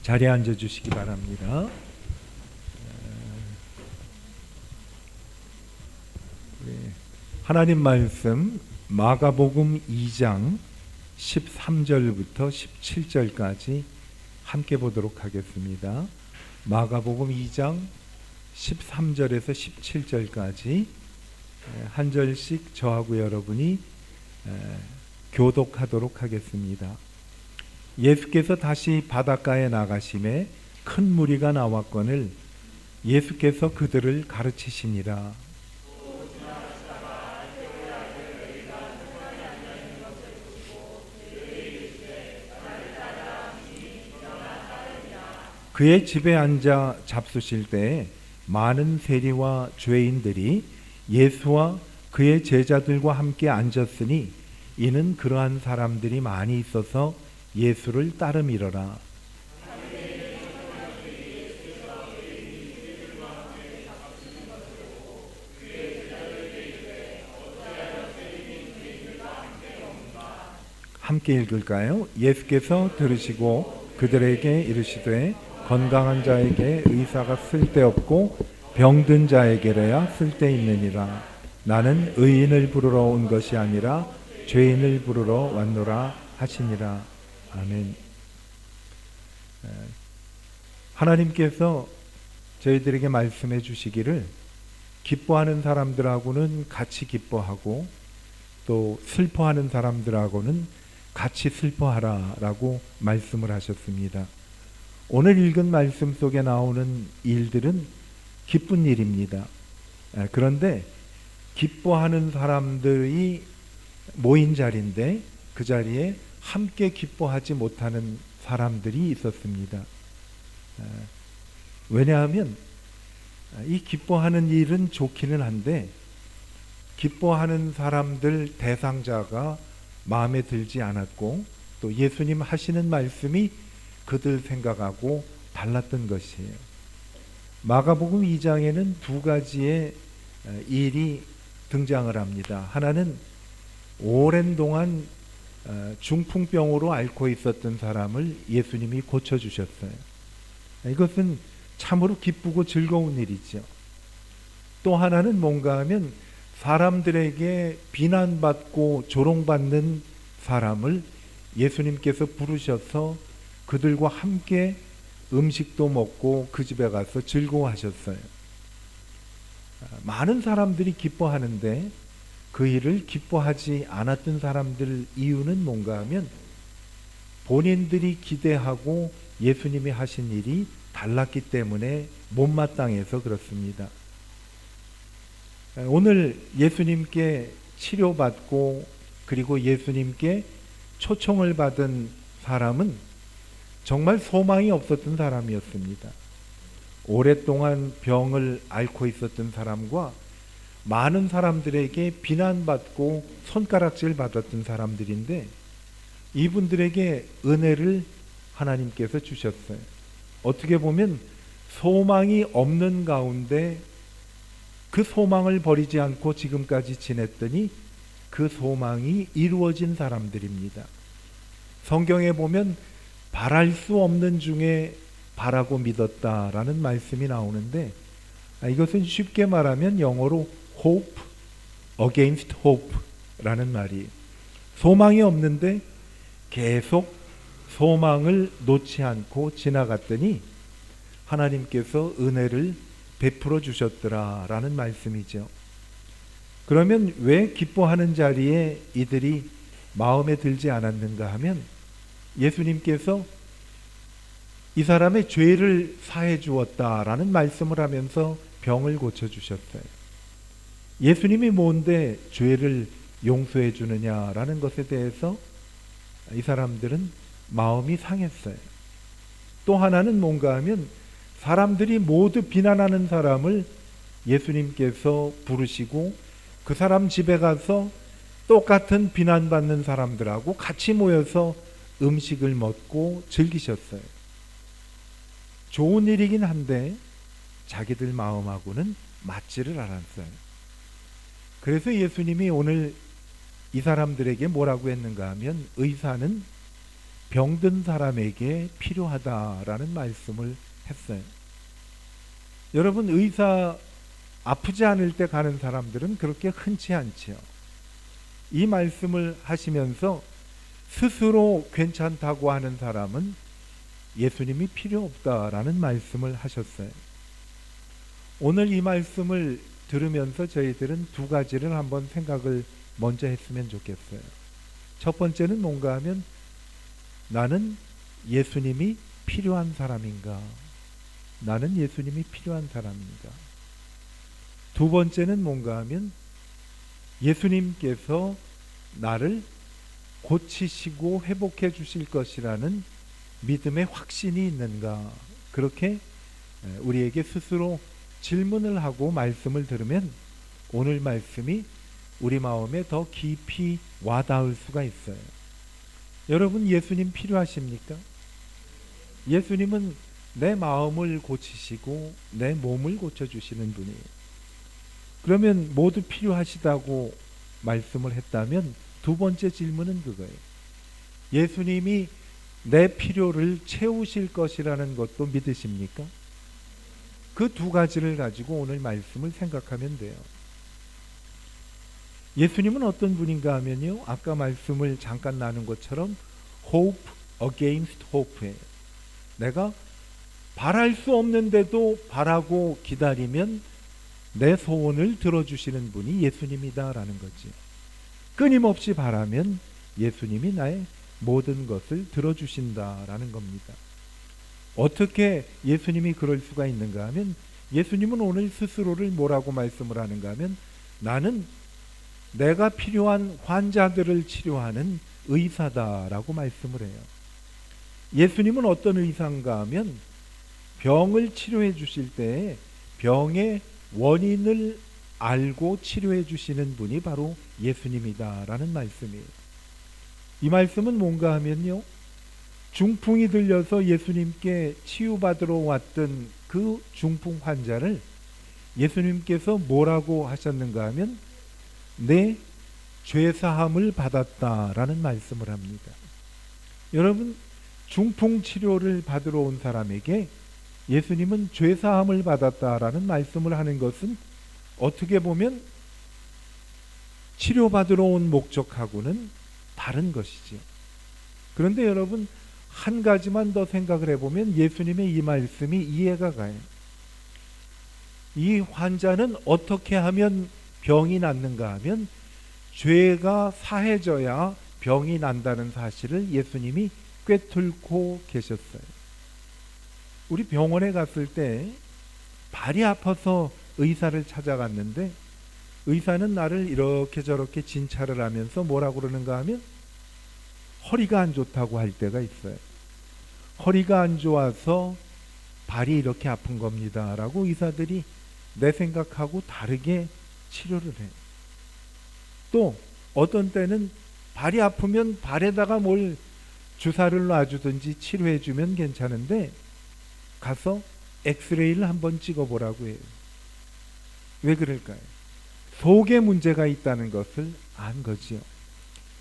자리에 앉아 주시기 바랍니다. 하나님 말씀 마가복음 2장 13절부터 17절까지 함께 보도록 하겠습니다. 마가복음 2장 13절에서 17절까지 한 절씩 저하고 여러분이 교독하도록 하겠습니다. 예수께서 다시 바닷가에 나가심에 큰 무리가 나왔거늘 예수께서 그들을 가르치시니라. 그의 집에 앉아 잡수실 때 많은 세리와 죄인들이 예수와 그의 제자들과 함께 앉았으니 이는 그러한 사람들이 많이 있어서 예수를 따름이러라. 함께 읽을까요? 예수께서 들으시고 그들에게 이르시되 건강한 자에게 의사가 쓸데없고 병든 자에게라야 쓸데있느니라. 나는 의인을 부르러 온 것이 아니라 죄인을 부르러 왔노라 하시니라. 아멘. 하나님께서 저희들에게 말씀해 주시기를 기뻐하는 사람들하고는 같이 기뻐하고 또 슬퍼하는 사람들하고는 같이 슬퍼하라 라고 말씀을 하셨습니다. 오늘 읽은 말씀 속에 나오는 일들은 기쁜 일입니다. 그런데 기뻐하는 사람들이 모인 자리인데 그 자리에 함께 기뻐하지 못하는 사람들이 있었습니다. 왜냐하면 이 기뻐하는 일은 좋기는 한데 기뻐하는 사람들 대상자가 마음에 들지 않았고 또 예수님 하시는 말씀이 그들 생각하고 달랐던 것이에요. 마가복음 2장에는 두 가지의 일이 등장을 합니다. 하나는 오랜 동안 중풍병으로 앓고 있었던 사람을 예수님이 고쳐주셨어요. 이것은 참으로 기쁘고 즐거운 일이죠. 또 하나는 뭔가 하면 사람들에게 비난받고 조롱받는 사람을 예수님께서 부르셔서 그들과 함께 음식도 먹고 그 집에 가서 즐거워하셨어요. 많은 사람들이 기뻐하는데 그 일을 기뻐하지 않았던 사람들 이유는 뭔가 하면 본인들이 기대하고 예수님이 하신 일이 달랐기 때문에 못마땅해서 그렇습니다. 오늘 예수님께 치료받고 그리고 예수님께 초청을 받은 사람은 정말 소망이 없었던 사람이었습니다. 오랫동안 병을 앓고 있었던 사람과 많은 사람들에게 비난받고 손가락질 받았던 사람들인데 이분들에게 은혜를 하나님께서 주셨어요. 어떻게 보면 소망이 없는 가운데 그 소망을 버리지 않고 지금까지 지냈더니 그 소망이 이루어진 사람들입니다. 성경에 보면 바랄 수 없는 중에 바라고 믿었다라는 말씀이 나오는데 이것은 쉽게 말하면 영어로 hope against hope라는 말이 소망이 없는데 계속 소망을 놓지 않고 지나갔더니 하나님께서 은혜를 베풀어 주셨더라라는 말씀이죠. 그러면 왜 기뻐하는 자리에 이들이 마음에 들지 않았는가 하면 예수님께서 이 사람의 죄를 사해 주었다라는 말씀을 하면서 병을 고쳐 주셨어요. 예수님이 뭔데 죄를 용서해 주느냐라는 것에 대해서 이 사람들은 마음이 상했어요. 또 하나는 뭔가 하면 사람들이 모두 비난하는 사람을 예수님께서 부르시고 그 사람 집에 가서 똑같은 비난받는 사람들하고 같이 모여서 음식을 먹고 즐기셨어요. 좋은 일이긴 한데 자기들 마음하고는 맞지를 않았어요. 그래서 예수님이 오늘 이 사람들에게 뭐라고 했는가 하면 의사는 병든 사람에게 필요하다라는 말씀을 했어요. 여러분, 의사 아프지 않을 때 가는 사람들은 그렇게 흔치 않지요. 이 말씀을 하시면서 스스로 괜찮다고 하는 사람은 예수님이 필요 없다라는 말씀을 하셨어요. 오늘 이 말씀을 들으면서 저희들은 두 가지를 한번 생각을 먼저 했으면 좋겠어요. 첫 번째는 뭔가 하면 나는 예수님이 필요한 사람인가? 나는 예수님이 필요한 사람인가? 두 번째는 뭔가 하면 예수님께서 나를 고치시고 회복해 주실 것이라는 믿음의 확신이 있는가? 그렇게 우리에게 스스로 질문을 하고 말씀을 들으면 오늘 말씀이 우리 마음에 더 깊이 와닿을 수가 있어요. 여러분, 예수님 필요하십니까? 예수님은 내 마음을 고치시고 내 몸을 고쳐주시는 분이에요. 그러면 모두 필요하시다고 말씀을 했다면 두 번째 질문은 그거예요. 예수님이 내 필요를 채우실 것이라는 것도 믿으십니까? 그 두 가지를 가지고 오늘 말씀을 생각하면 돼요. 예수님은 어떤 분인가 하면요, 아까 말씀을 잠깐 나눈 것처럼 hope against hope예요. 내가 바랄 수 없는데도 바라고 기다리면 내 소원을 들어주시는 분이 예수님이다라는 거지. 끊임없이 바라면 예수님이 나의 모든 것을 들어주신다라는 겁니다. 어떻게 예수님이 그럴 수가 있는가 하면 예수님은 오늘 스스로를 뭐라고 말씀을 하는가 하면 나는 내가 필요한 환자들을 치료하는 의사다라고 말씀을 해요. 예수님은 어떤 의사인가 하면 병을 치료해 주실 때 병의 원인을 알고 치료해 주시는 분이 바로 예수님이다라는 말씀이에요. 이 말씀은 뭔가 하면요, 중풍이 들려서 예수님께 치유받으러 왔던 그 중풍 환자를 예수님께서 뭐라고 하셨는가 하면 내 죄사함을 받았다라는 말씀을 합니다. 여러분, 중풍 치료를 받으러 온 사람에게 예수님은 죄사함을 받았다라는 말씀을 하는 것은 어떻게 보면 치료받으러 온 목적하고는 다른 것이지요. 그런데 여러분, 한 가지만 더 생각을 해보면 예수님의 이 말씀이 이해가 가요. 이 환자는 어떻게 하면 병이 낫는가 하면 죄가 사해져야 병이 난다는 사실을 예수님이 꿰뚫고 계셨어요. 우리 병원에 갔을 때 발이 아파서 의사를 찾아갔는데 의사는 나를 이렇게 저렇게 진찰을 하면서 뭐라고 그러는가 하면 허리가 안 좋다고 할 때가 있어요. 허리가 안 좋아서 발이 이렇게 아픈 겁니다 라고 의사들이 내 생각하고 다르게 치료를 해요. 또 어떤 때는 발이 아프면 발에다가 뭘 주사를 놔주든지 치료해주면 괜찮은데 가서 엑스레이를 한번 찍어보라고 해요. 왜 그럴까요? 속에 문제가 있다는 것을 안 거지요.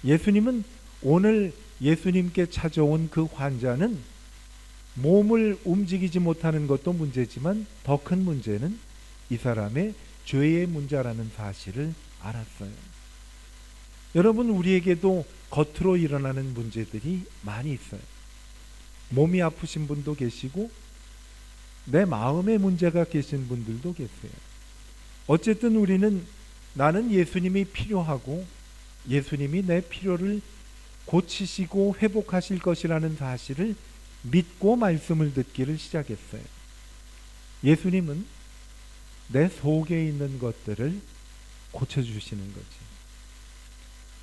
예수님은 오늘 예수님께 찾아온 그 환자는 몸을 움직이지 못하는 것도 문제지만 더 큰 문제는 이 사람의 죄의 문제라는 사실을 알았어요. 여러분, 우리에게도 겉으로 일어나는 문제들이 많이 있어요. 몸이 아프신 분도 계시고 내 마음의 문제가 계신 분들도 계세요. 어쨌든 우리는 나는 예수님이 필요하고 예수님이 내 필요를 고치시고 회복하실 것이라는 사실을 믿고 말씀을 듣기를 시작했어요. 예수님은 내 속에 있는 것들을 고쳐주시는 거지.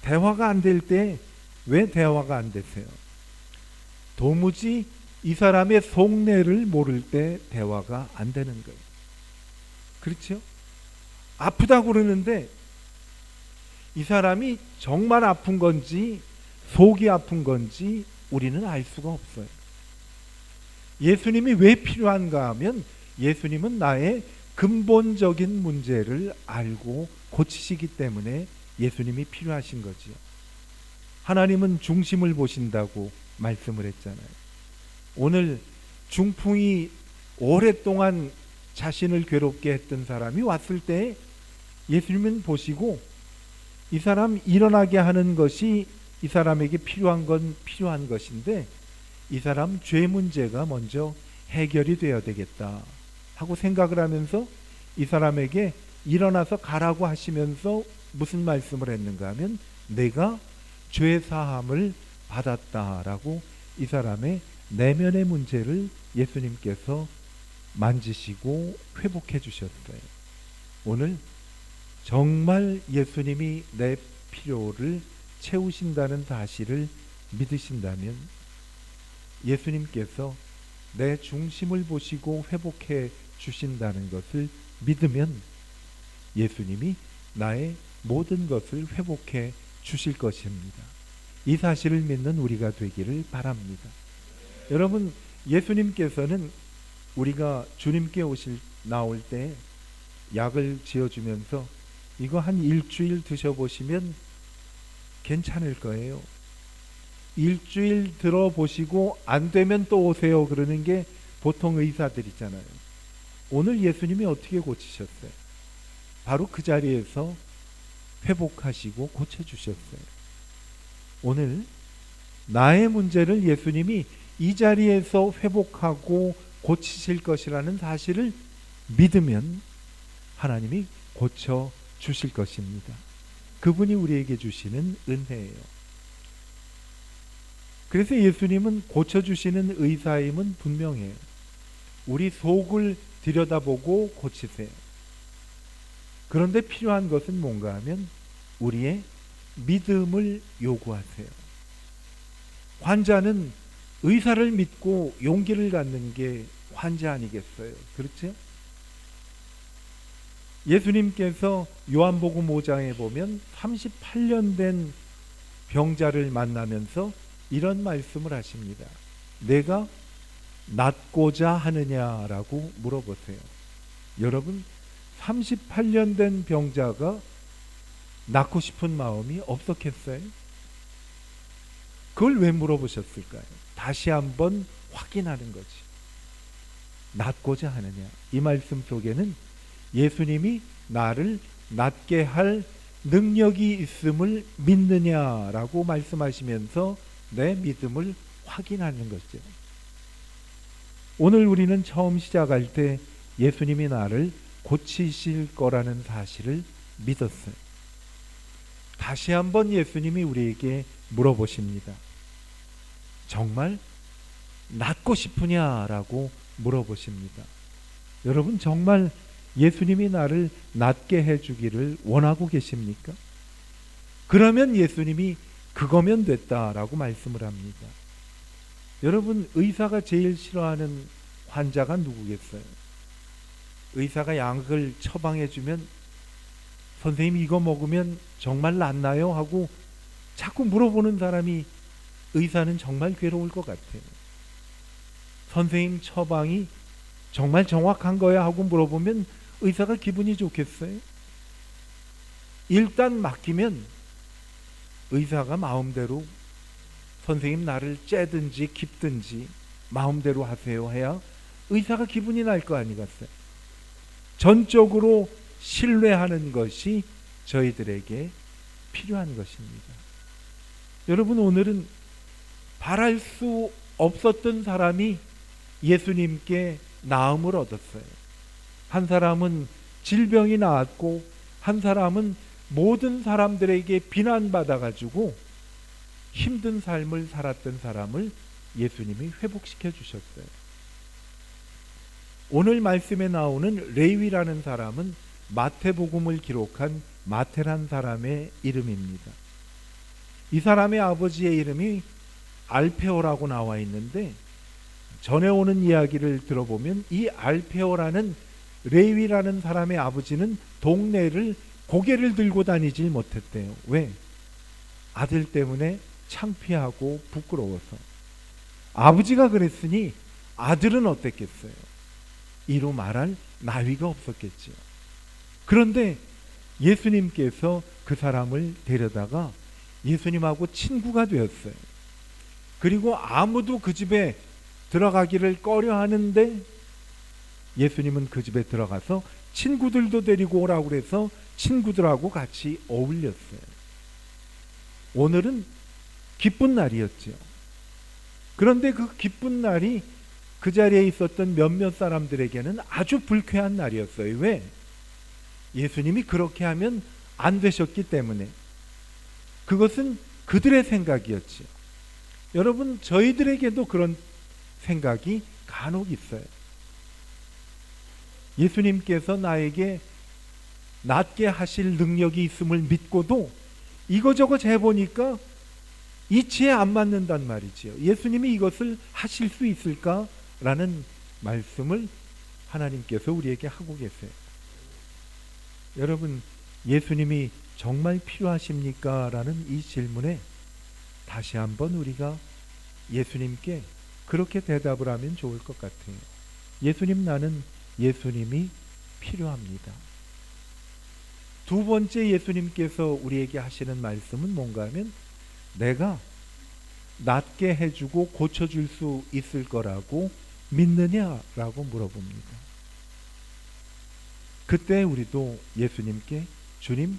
대화가 안 될 때 왜 대화가 안 되세요? 도무지 이 사람의 속내를 모를 때 대화가 안 되는 거예요. 그렇죠? 아프다고 그러는데 이 사람이 정말 아픈 건지 속이 아픈 건지 우리는 알 수가 없어요. 예수님이 왜 필요한가 하면 예수님은 나의 근본적인 문제를 알고 고치시기 때문에 예수님이 필요하신 거지요. 하나님은 중심을 보신다고 말씀을 했잖아요. 오늘 중풍이 오랫동안 자신을 괴롭게 했던 사람이 왔을 때 예수님은 보시고 이 사람 일어나게 하는 것이 이 사람에게 필요한 건 필요한 것인데 이 사람 죄 문제가 먼저 해결이 되어야 되겠다 하고 생각을 하면서 이 사람에게 일어나서 가라고 하시면서 무슨 말씀을 했는가 하면 내가 죄 사함을 받았다라고 이 사람의 내면의 문제를 예수님께서 만지시고 회복해 주셨어요. 오늘 정말 예수님이 내 필요를 채우신다는 사실을 믿으신다면 예수님께서 내 중심을 보시고 회복해 주신다는 것을 믿으면 예수님이 나의 모든 것을 회복해 주실 것입니다. 이 사실을 믿는 우리가 되기를 바랍니다. 여러분, 예수님께서는 우리가 주님께 나올 때 약을 지어주면서 이거 한 일주일 드셔보시면 괜찮을 거예요. 일주일 들어보시고 안 되면 또 오세요 그러는 게 보통 의사들이잖아요. 오늘 예수님이 어떻게 고치셨어요? 바로 그 자리에서 회복하시고 고쳐주셨어요. 오늘 나의 문제를 예수님이 이 자리에서 회복하고 고치실 것이라는 사실을 믿으면 하나님이 고쳐 주실 것입니다. 그분이 우리에게 주시는 은혜예요. 그래서 예수님은 고쳐주시는 의사임은 분명해요. 우리 속을 들여다보고 고치세요. 그런데 필요한 것은 뭔가 하면 우리의 믿음을 요구하세요. 환자는 의사를 믿고 용기를 갖는 게 환자 아니겠어요? 그렇죠? 예수님께서 요한복음 5장에 보면 38년 된 병자를 만나면서 이런 말씀을 하십니다. 내가 낫고자 하느냐라고 물어보세요. 여러분, 38년 된 병자가 낫고 싶은 마음이 없었겠어요? 그걸 왜 물어보셨을까요? 다시 한번 확인하는 거지. 낫고자 하느냐. 이 말씀 속에는 예수님이 나를 낫게 할 능력이 있음을 믿느냐라고 말씀하시면서 내 믿음을 확인하는 거죠. 오늘 우리는 처음 시작할 때 예수님이 나를 고치실 거라는 사실을 믿었어요. 다시 한번 예수님이 우리에게 물어보십니다. 정말 낫고 싶으냐라고 물어보십니다. 여러분, 정말 예수님이 나를 낫게 해주기를 원하고 계십니까? 그러면 예수님이 그거면 됐다라고 말씀을 합니다. 여러분, 의사가 제일 싫어하는 환자가 누구겠어요? 의사가 약을 처방해주면 선생님 이거 먹으면 정말 낫나요? 하고 자꾸 물어보는 사람이 의사는 정말 괴로울 것 같아요. 선생님 처방이 정말 정확한 거야 하고 물어보면 의사가 기분이 좋겠어요? 일단 맡기면 의사가 마음대로 선생님 나를 째든지 깁든지 마음대로 하세요 해야 의사가 기분이 날 거 아니겠어요? 전적으로 신뢰하는 것이 저희들에게 필요한 것입니다. 여러분, 오늘은 바랄 수 없었던 사람이 예수님께 나음을 얻었어요. 한 사람은 질병이 나았고 한 사람은 모든 사람들에게 비난받아가지고 힘든 삶을 살았던 사람을 예수님이 회복시켜 주셨어요. 오늘 말씀에 나오는 레위라는 사람은 마태복음을 기록한 마태란 사람의 이름입니다. 이 사람의 아버지의 이름이 알페오라고 나와 있는데 전에 오는 이야기를 들어보면 이 알페오라는 레위라는 사람의 아버지는 동네를 고개를 들고 다니질 못했대요. 왜? 아들 때문에 창피하고 부끄러워서. 아버지가 그랬으니 아들은 어땠겠어요? 이로 말할 나위가 없었겠죠. 그런데 예수님께서 그 사람을 데려다가 예수님하고 친구가 되었어요. 그리고 아무도 그 집에 들어가기를 꺼려 하는데 예수님은 그 집에 들어가서 친구들도 데리고 오라고 그래서 친구들하고 같이 어울렸어요. 오늘은 기쁜 날이었죠. 그런데 그 기쁜 날이 그 자리에 있었던 몇몇 사람들에게는 아주 불쾌한 날이었어요. 왜? 예수님이 그렇게 하면 안 되셨기 때문에. 그것은 그들의 생각이었죠. 여러분, 저희들에게도 그런 생각이 간혹 있어요. 예수님께서 나에게 낫게 하실 능력이 있음을 믿고도 이거저거 재보니까 이치에 안 맞는단 말이지요. 예수님이 이것을 하실 수 있을까라는 말씀을 하나님께서 우리에게 하고 계세요. 여러분, 예수님이 정말 필요하십니까? 라는 이 질문에 다시 한번 우리가 예수님께 그렇게 대답을 하면 좋을 것 같아요. 예수님, 나는 예수님이 필요합니다. 두 번째 예수님께서 우리에게 하시는 말씀은 뭔가 하면 내가 낫게 해주고 고쳐줄 수 있을 거라고 믿느냐라고 물어봅니다. 그때 우리도 예수님께 주님,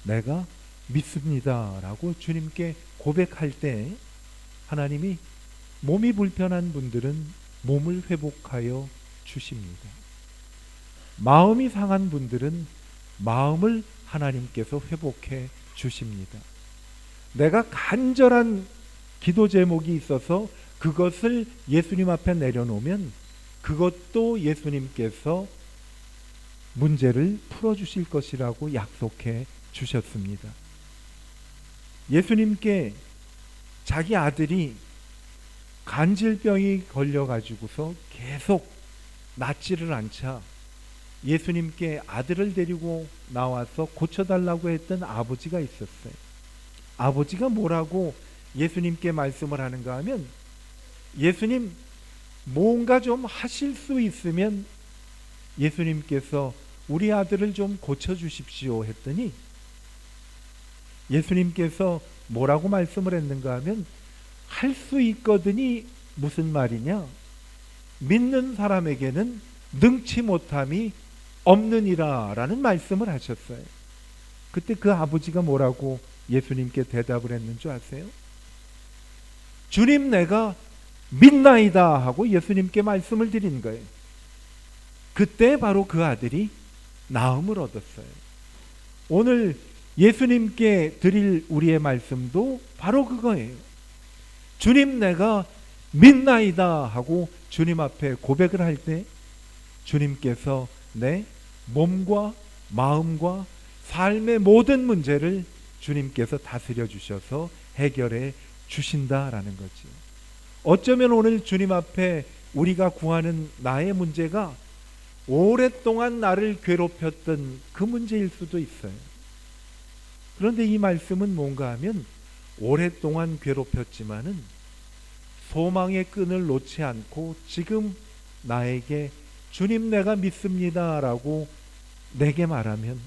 내가 믿습니다 라고 주님께 고백할 때 하나님이 몸이 불편한 분들은 몸을 회복하여 주십니다. 마음이 상한 분들은 마음을 하나님께서 회복해 주십니다. 내가 간절한 기도 제목이 있어서 그것을 예수님 앞에 내려놓으면 그것도 예수님께서 문제를 풀어주실 것이라고 약속해 주셨습니다. 예수님께 자기 아들이 간질병이 걸려가지고서 계속 낫지를 않자 예수님께 아들을 데리고 나와서 고쳐달라고 했던 아버지가 있었어요. 아버지가 뭐라고 예수님께 말씀을 하는가 하면 예수님, 뭔가 좀 하실 수 있으면 예수님께서 우리 아들을 좀 고쳐주십시오 했더니 예수님께서 뭐라고 말씀을 했는가 하면 할 수 있거든이 무슨 말이냐? 믿는 사람에게는 능치 못함이 없느니라 라는 말씀을 하셨어요. 그때 그 아버지가 뭐라고 예수님께 대답을 했는 줄 아세요? 주님, 내가 믿나이다 하고 예수님께 말씀을 드린 거예요. 그때 바로 그 아들이 나음을 얻었어요. 오늘 예수님께 드릴 우리의 말씀도 바로 그거예요. 주님, 내가 믿나이다 하고 주님 앞에 고백을 할 때 주님께서 내 몸과 마음과 삶의 모든 문제를 주님께서 다스려 주셔서 해결해 주신다라는 거지. 어쩌면 오늘 주님 앞에 우리가 구하는 나의 문제가 오랫동안 나를 괴롭혔던 그 문제일 수도 있어요. 그런데 이 말씀은 뭔가 하면 오랫동안 괴롭혔지만은 소망의 끈을 놓지 않고 지금 나에게 주님, 내가 믿습니다 라고 내게 말하면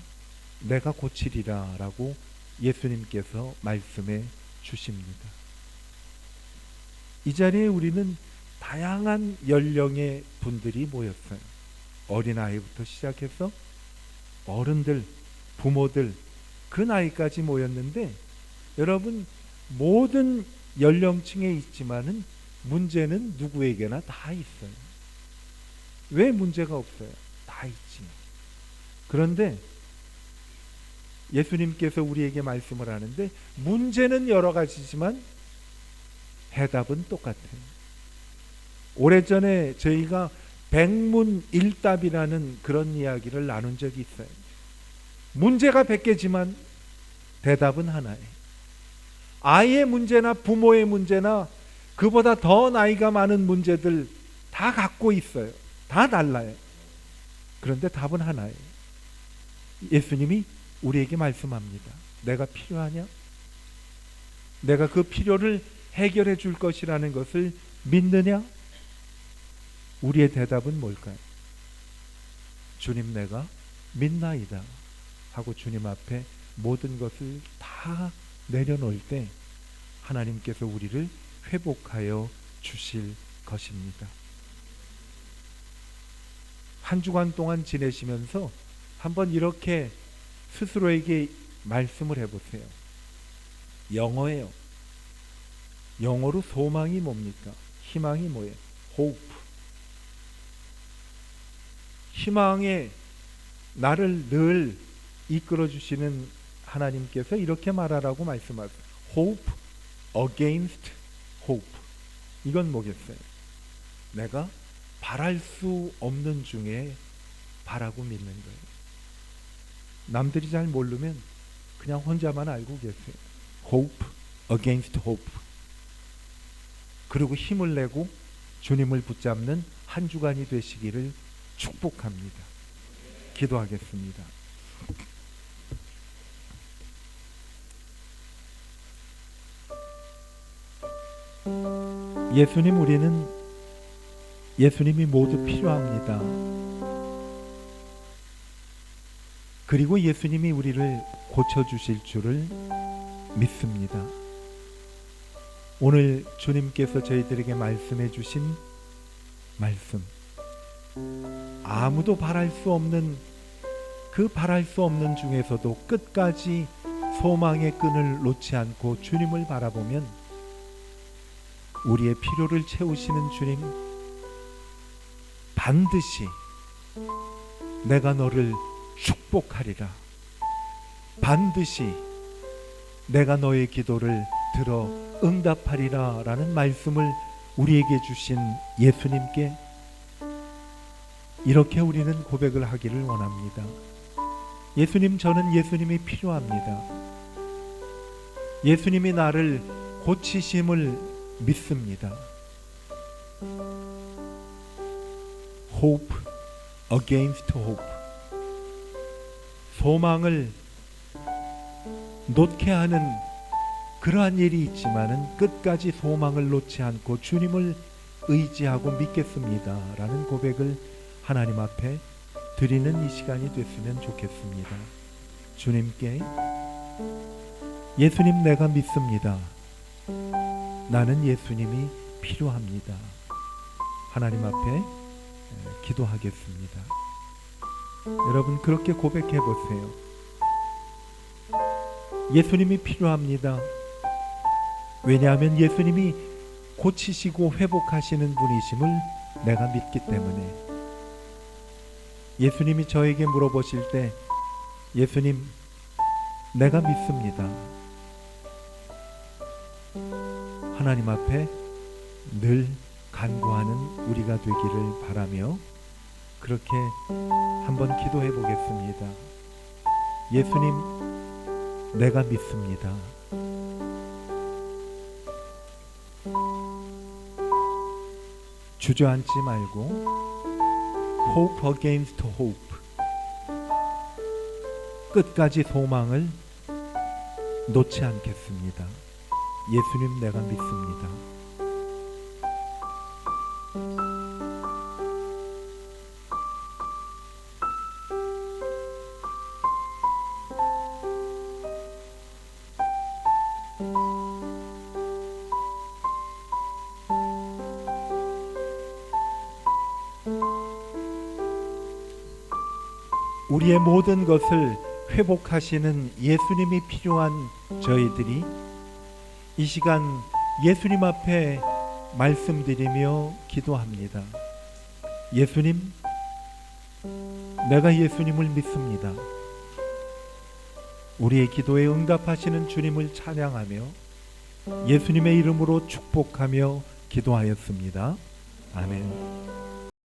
내가 고치리라 라고 예수님께서 말씀해 주십니다. 이 자리에 우리는 다양한 연령의 분들이 모였어요. 어린아이부터 시작해서 어른들, 부모들, 그 나이까지 모였는데 여러분, 모든 연령층에 있지만은 문제는 누구에게나 다 있어요. 왜 문제가 없어요? 다 있지. 그런데 예수님께서 우리에게 말씀을 하는데 문제는 여러 가지지만 해답은 똑같아요. 오래전에 저희가 백문일답이라는 그런 이야기를 나눈 적이 있어요. 문제가 100개지만 대답은 하나예요. 아이의 문제나 부모의 문제나 그보다 더 나이가 많은 문제들 다 갖고 있어요. 다 달라요. 그런데 답은 하나예요. 예수님이 우리에게 말씀합니다. 내가 필요하냐? 내가 그 필요를 해결해 줄 것이라는 것을 믿느냐? 우리의 대답은 뭘까요? 주님, 내가 믿나이다 하고 주님 앞에 모든 것을 다 내려놓을 때 하나님께서 우리를 회복하여 주실 것입니다. 한 주간 동안 지내시면서 한번 이렇게 스스로에게 말씀을 해보세요. 영어예요. 영어로 소망이 뭡니까? 희망이 뭐예요? hope. 희망에 나를 늘 이끌어 주시는 하나님께서 이렇게 말하라고 말씀하세요. hope against hope. 이건 뭐겠어요? 내가 바랄 수 없는 중에 바라고 믿는 거예요. 남들이 잘 모르면 그냥 혼자만 알고 계세요. hope against hope. 그리고 힘을 내고 주님을 붙잡는 한 주간이 되시기를 축복합니다. 기도하겠습니다. 예수님, 우리는 예수님이 모두 필요합니다. 그리고 예수님이 우리를 고쳐주실 줄을 믿습니다. 오늘 주님께서 저희들에게 말씀해 주신 말씀, 아무도 바랄 수 없는 그 바랄 수 없는 중에서도 끝까지 소망의 끈을 놓지 않고 주님을 바라보면 우리의 필요를 채우시는 주님, 반드시 내가 너를 축복하리라. 반드시 내가 너의 기도를 들어 응답하리라 라는 말씀을 우리에게 주신 예수님께 이렇게 우리는 고백을 하기를 원합니다. 예수님, 저는 예수님이 필요합니다. 예수님이 나를 고치심을 믿습니다. hope against hope. 소망을 놓게 하는 그러한 일이 있지만은 끝까지 소망을 놓지 않고 주님을 의지하고 믿겠습니다 라는 고백을 하나님 앞에 드리는 이 시간이 됐으면 좋겠습니다. 주님께 예수님, 내가 믿습니다. 나는 예수님이 필요합니다. 하나님 앞에 기도하겠습니다. 여러분, 그렇게 고백해 보세요. 예수님이 필요합니다. 왜냐하면 예수님이 고치시고 회복하시는 분이심을 내가 믿기 때문에. 예수님이 저에게 물어보실 때 예수님, 내가 믿습니다. 하나님 앞에 늘 간구하는 우리가 되기를 바라며 그렇게 한번 기도해 보겠습니다. 예수님, 내가 믿습니다. 주저앉지 말고 hope against hope. 끝까지 소망을 놓지 않겠습니다. 예수님, 내가 믿습니다. 우리의 모든 것을 회복하시는 예수님이 필요한 저희들이 이 시간 예수님 앞에 말씀드리며 기도합니다. 예수님, 내가 예수님을 믿습니다. 우리의 기도에 응답하시는 주님을 찬양하며 예수님의 이름으로 축복하며 기도하였습니다. 아멘.